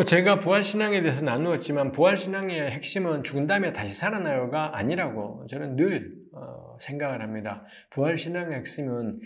제가 부활신앙에 대해서 나누었지만 부활신앙의 핵심은 죽은 다음에 다시 살아나요가 아니라고 저는 늘 생각을 합니다. 부활신앙의 핵심은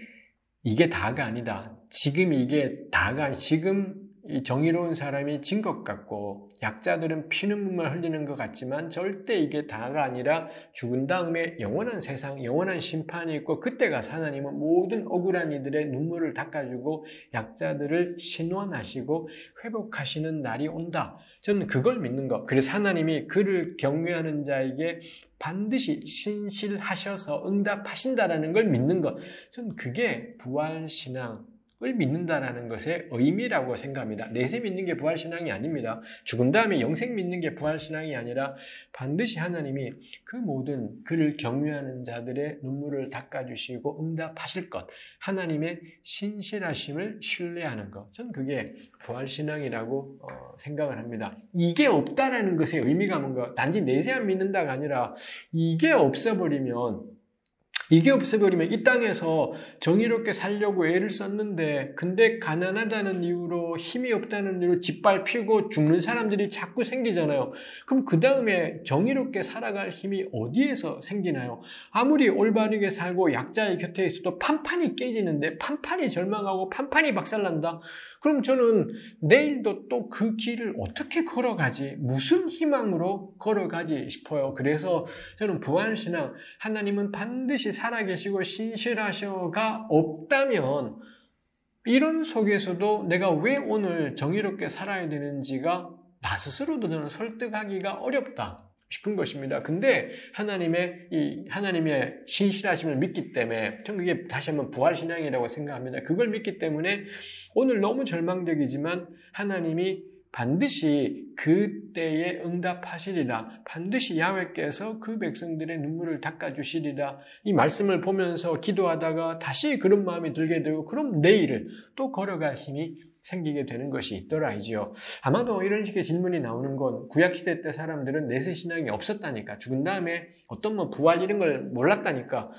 이게 다가 아니다. 지금 이게 다가 아니, 지금 이 정의로운 사람이 진 것 같고 약자들은 피눈물만 흘리는 것 같지만 절대 이게 다가 아니라 죽은 다음에 영원한 세상, 영원한 심판이 있고 그때가 하나님은 모든 억울한 이들의 눈물을 닦아주고 약자들을 신원하시고 회복하시는 날이 온다. 저는 그걸 믿는 것. 그래서 하나님이 그를 경외하는 자에게 반드시 신실하셔서 응답하신다라는 걸 믿는 것. 저는 그게 부활신앙. 을 믿는다라는 것의 의미라고 생각합니다. 내세 믿는 게 부활신앙이 아닙니다. 죽은 다음에 영생 믿는 게 부활신앙이 아니라 반드시 하나님이 그 모든 그를 경외하는 자들의 눈물을 닦아주시고 응답하실 것, 하나님의 신실하심을 신뢰하는 것, 저는 그게 부활신앙이라고 생각을 합니다. 이게 없다라는 것의 의미가 뭔가 단지 내세만 믿는다가 아니라 이게 없어버리면 이 땅에서 정의롭게 살려고 애를 썼는데 근데 가난하다는 이유로 힘이 없다는 이유로 짓밟히고 죽는 사람들이 자꾸 생기잖아요. 그럼 그 다음에 정의롭게 살아갈 힘이 어디에서 생기나요? 아무리 올바르게 살고 약자의 곁에 있어도 판판이 깨지는데 판판이 절망하고 판판이 박살난다? 그럼 저는 내일도 또 그 길을 어떻게 걸어가지? 무슨 희망으로 걸어가지 싶어요. 그래서 저는 부활신앙, 하나님은 반드시 살아계시고 신실하셔가 없다면 이런 속에서도 내가 왜 오늘 정의롭게 살아야 되는지가 나 스스로도 저는 설득하기가 어렵다 싶은 것입니다. 근데 하나님의 신실하심을 믿기 때문에 저는 그게 다시 한번 부활신앙이라고 생각합니다. 그걸 믿기 때문에 오늘 너무 절망적이지만 하나님이 반드시 그때에 응답하시리라. 반드시 야훼께서 그 백성들의 눈물을 닦아주시리라. 이 말씀을 보면서 기도하다가 다시 그런 마음이 들게 되고 그럼 내일을 또 걸어갈 힘이 생기게 되는 것이 있더라이지요. 아마도 이런 식의 질문이 나오는 건 구약시대 때 사람들은 내세신앙이 없었다니까, 죽은 다음에 어떤 부활 이런 걸 몰랐다니까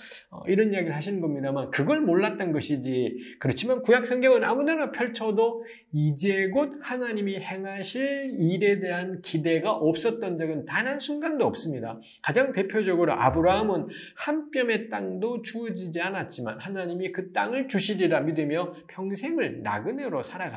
이런 이야기를 하시는 겁니다만 그걸 몰랐던 것이지. 그렇지만 구약 성경은 아무데나 펼쳐도 이제 곧 하나님이 행하실 일에 대한 기대가 없었던 적은 단 한순간도 없습니다. 가장 대표적으로 아브라함은 한 뼘의 땅도 주어지지 않았지만 하나님이 그 땅을 주시리라 믿으며 평생을 나그네로 살아갔다.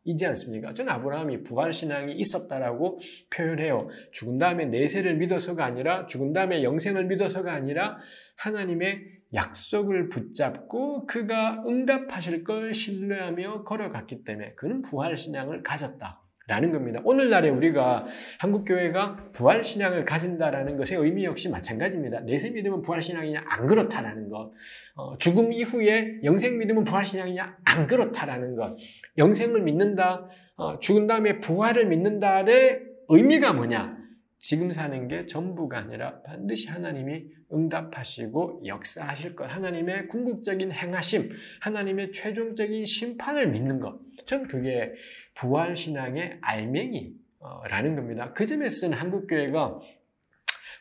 이지 않습니까? 저는 아브라함이 부활신앙이 있었다라고 표현해요. 죽은 다음에 내세를 믿어서가 아니라 죽은 다음에 영생을 믿어서가 아니라 하나님의 약속을 붙잡고 그가 응답하실 걸 신뢰하며 걸어갔기 때문에 그는 부활신앙을 가졌다. 라는 겁니다. 오늘날에 우리가 한국교회가 부활신앙을 가진다라는 것의 의미 역시 마찬가지입니다. 내세 믿으면 부활신앙이냐? 안 그렇다라는 것. 죽음 이후에 영생 믿으면 부활신앙이냐? 안 그렇다라는 것. 영생을 믿는다, 죽은 다음에 부활을 믿는다의 의미가 뭐냐? 지금 사는 게 전부가 아니라 반드시 하나님이 응답하시고 역사하실 것, 하나님의 궁극적인 행하심, 하나님의 최종적인 심판을 믿는 것. 전 그게 부활신앙의 알맹이라는 겁니다. 그 점에서는 한국교회가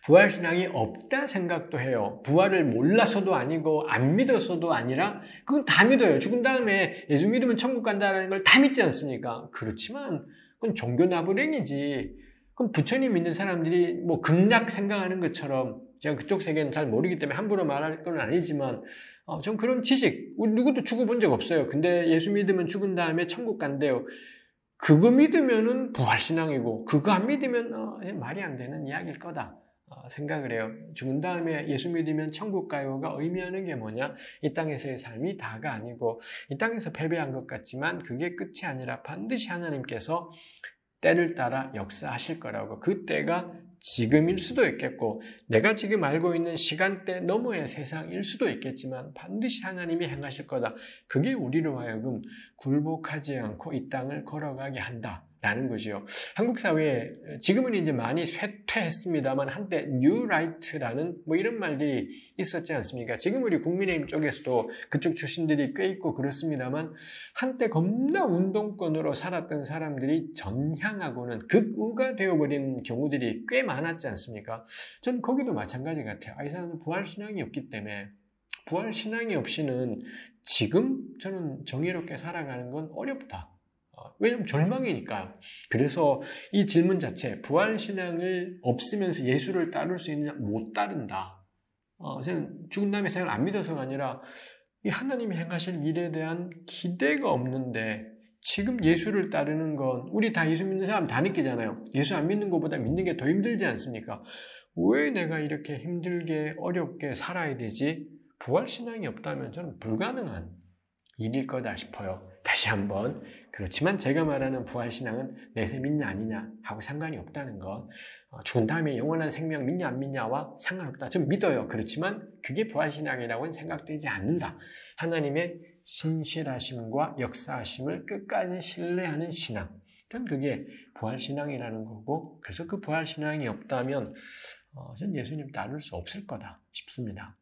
부활신앙이 없다 생각도 해요. 부활을 몰라서도 아니고 안 믿어서도 아니라 그건 다 믿어요. 죽은 다음에 예수 믿으면 천국 간다는 걸 다 믿지 않습니까? 그렇지만 그건 종교 나부랭이지. 그럼 부처님 믿는 사람들이 극락 생각하는 것처럼, 제가 그쪽 세계는 잘 모르기 때문에 함부로 말할 건 아니지만 전 그런 지식, 누구도 죽어본 적 없어요. 근데 예수 믿으면 죽은 다음에 천국 간대요. 그거 믿으면은 부활신앙이고 그거 안 믿으면 말이 안 되는 이야기일 거다 생각을 해요. 죽은 다음에 예수 믿으면 천국 가요가 의미하는 게 뭐냐? 이 땅에서의 삶이 다가 아니고 이 땅에서 패배한 것 같지만 그게 끝이 아니라 반드시 하나님께서 때를 따라 역사하실 거라고. 그 때가 지금일 수도 있겠고 내가 지금 알고 있는 시간대 너머의 세상일 수도 있겠지만 반드시 하나님이 행하실 거다. 그게 우리로 하여금 굴복하지 않고 이 땅을 걸어가게 한다라는 거죠. 한국 사회에 지금은 이제 많이 쇠퇴했습니다만 한때 뉴 라이트라는 이런 말들이 있었지 않습니까? 지금 우리 국민의힘 쪽에서도 그쪽 출신들이 꽤 있고 그렇습니다만 한때 겁나 운동권으로 살았던 사람들이 전향하고는 극우가 되어버리는 경우들이 꽤 많았지 않습니까? 전 거기도 마찬가지 같아요. 이 사람은 부활신앙이 없기 때문에 부활신앙이 없이는 지금 저는 정의롭게 살아가는 건 어렵다. 왜냐면 절망이니까요. 그래서 이 질문 자체, 부활신앙을 없으면서 예수를 따를 수 있느냐? 못 따른다. 저는 죽은 다음에 생을 안 믿어서가 아니라 이 하나님이 행하실 일에 대한 기대가 없는데 지금 예수를 따르는 건 우리 다 예수 믿는 사람 다 느끼잖아요. 예수 안 믿는 것보다 믿는 게 더 힘들지 않습니까? 왜 내가 이렇게 힘들게 어렵게 살아야 되지? 부활신앙이 없다면 저는 불가능한 일일 거다 싶어요. 다시 한번 그렇지만 제가 말하는 부활신앙은 내세 믿냐 아니냐 하고 상관이 없다는 것. 죽은 다음에 영원한 생명 믿냐 안 믿냐와 상관없다. 좀 믿어요. 그렇지만 그게 부활신앙이라고는 생각되지 않는다. 하나님의 신실하심과 역사하심을 끝까지 신뢰하는 신앙. 전 그게 부활신앙이라는 거고 그래서 그 부활신앙이 없다면 전 예수님 따를 수 없을 거다 싶습니다.